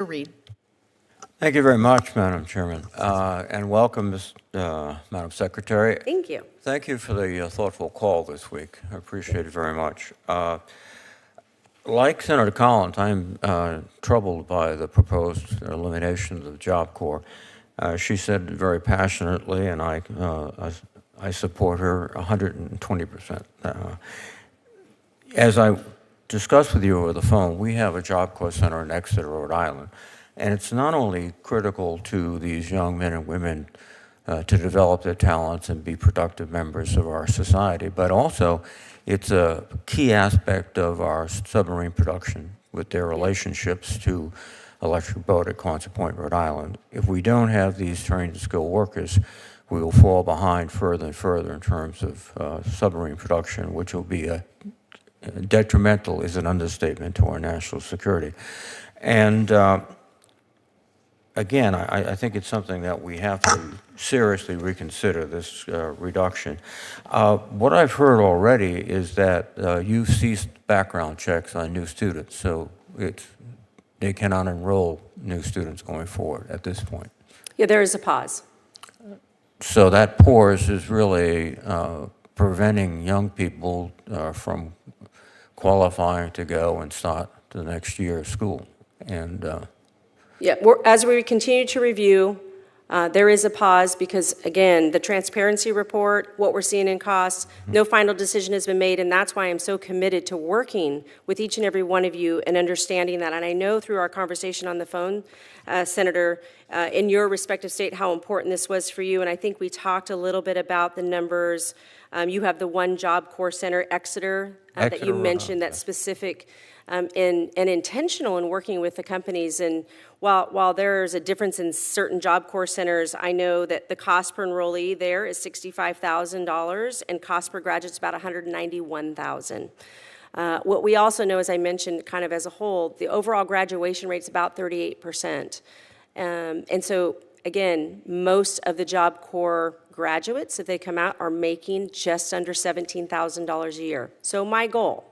Reed. Thank you very much, Madam Chairman, and welcome, Madam Secretary. Thank you. Thank you for the thoughtful call this week. I appreciate it very much. Like Senator Collins, I'm troubled by the proposed elimination of the JobCorps. She said it very passionately, and I support her 120%. As I discussed with you over the phone, we have a JobCorps center in Exeter, Rhode Island. And it's not only critical to these young men and women to develop their talents and be productive members of our society, but also it's a key aspect of our submarine production with their relationships to Electric Boat at Quonset Point, Rhode Island. If we don't have these trained and skilled workers, we will fall behind further and further in terms of submarine production, which will be detrimental is an understatement to our national security. And again, I think it's something that we have to seriously reconsider, this reduction. What I've heard already is that you've ceased background checks on new students, so they cannot enroll new students going forward at this point. Yeah, there is a pause. So that pause is really preventing young people from qualifying to go and start the next year of school. And yeah, as we continue to review, there is a pause because, again, the transparency report, what we're seeing in costs, no final decision has been made, and that's why I'm so committed to working with each and every one of you and understanding that. And I know through our conversation on the phone, Senator, in your respective state, how important this was for you. And I think we talked a little bit about the numbers. You have the one JobCorps center, Exeter, that you mentioned, that specific and intentional in working with the companies. And while there's a difference in certain JobCorps centers, I know that the cost per enrollee there is $65,000 and cost per graduate is about $191,000. What we also know, as I mentioned, kind of as a whole, the overall graduation rate is about 38%. And so, again, most of the JobCorps graduates, if they come out, are making just under $17,000 a year. So my goal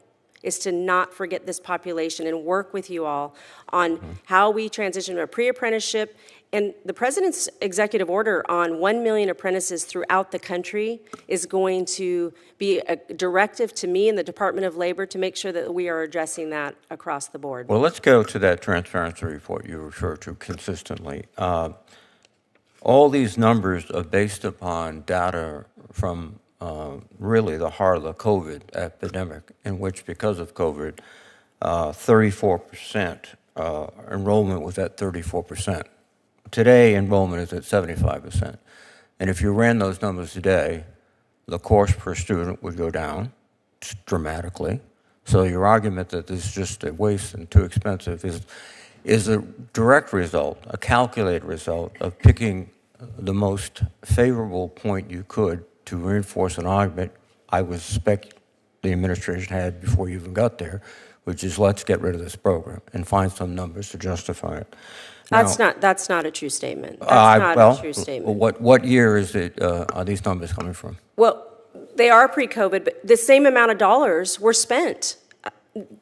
is to not forget this population and work with you all on how we transition to a pre-apprenticeship. And the President's executive order on 1 million apprentices throughout the country is going to be a directive to me and the Department of Labor to make sure that we are addressing that across the board. well, let's go to that transparency report you refer to consistently. All these numbers are based upon data from really the heart of the COVID epidemic, in which, because of COVID, 34% enrollment was at 34%. Today, enrollment is at 75%. And if you ran those numbers today, the cost per student would go down dramatically. So your argument that this is just a waste and too expensive is a direct result, a calculated result of picking the most favorable point you could to reinforce an argument I would suspect the administration had before you even got there, which is let's get rid of this program and find some numbers to justify it. Now, that's not a true statement. That's not a true statement. What year is it? Are these numbers coming from? Well, they are pre-COVID, but the same amount of dollars were spent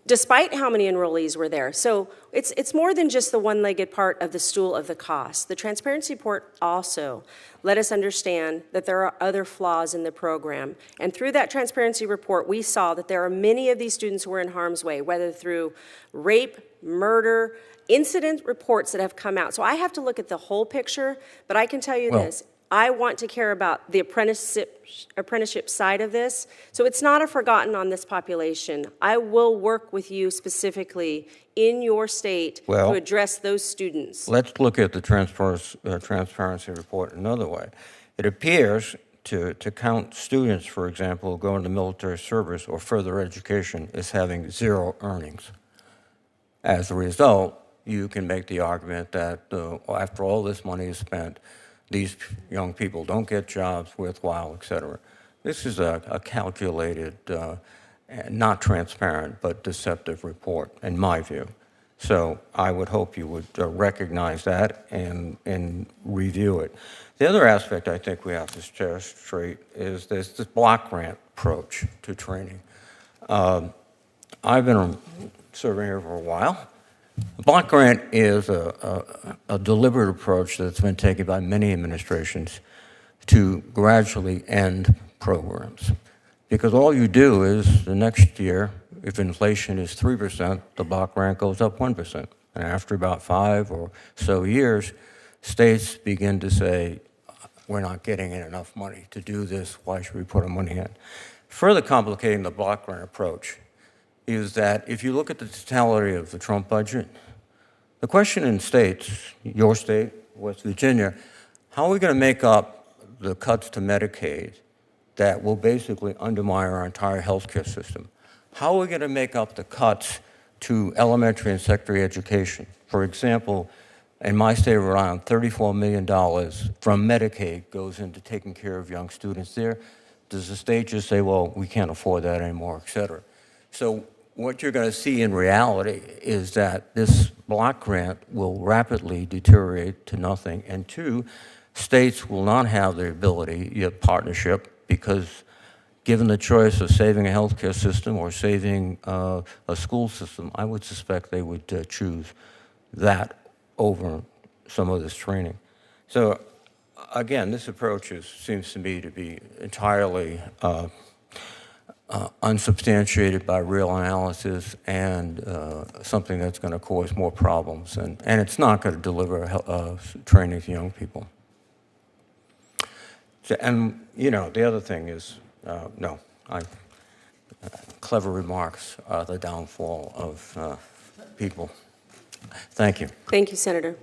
despite how many enrollees were there. So it's more than just the one-legged part of the stool of the cost. The transparency report also let us understand that there are other flaws in the program. And through that transparency report, we saw that there are many of these students who are in harm's way, whether through rape, murder, incident reports that have come out. So I have to look at the whole picture, but I can tell you this. I want to care about the apprenticeship side of this. So it's not a forgotten on this population. I will work with you specifically in your state to address those students. Let's look at the transparency report another way. It appears to count students, for example, who go into military service or further education as having zero earnings. As a result, you can make the argument that after all this money is spent, these young people don't get jobs worthwhile, et cetera. This is a calculated, not transparent, but deceptive report, in my view. So I would hope you would recognize that and review it. The other aspect I think we have to stare straight is this block grant approach to training. I've been serving here for a while. The block grant is a deliberate approach that's been taken by many administrations to gradually end programs. Because all you do is the next year, if inflation is 3%, the block grant goes up 1%. And after about 5 or so years, states begin to say, we're not getting enough money to do this, why should we put our money in? Further complicating the block grant approach is that if you look at the totality of the Trump budget, the question in states, your state, West Virginia, how are we going to make up the cuts to Medicaid that will basically undermine our entire healthcare system? How are we going to make up the cuts to elementary and secondary education? For example, in my state of Rhode Island, $34 million from Medicaid goes into taking care of young students there. Does the state just say, well, we can't afford that anymore, et cetera? So what you're going to see in reality is that this block grant will rapidly deteriorate to nothing, and two, states will not have the ability, yet partnership, because given the choice of saving a healthcare system or saving a school system, I would suspect they would choose that over some of this training. So again, this approach seems to me to be entirely unsubstantiated by real analysis and something that's going to cause more problems. And it's not going to deliver training to young people. So, and, you know, the other thing is, clever remarks are the downfall of people. Thank you. Thank you, Senator.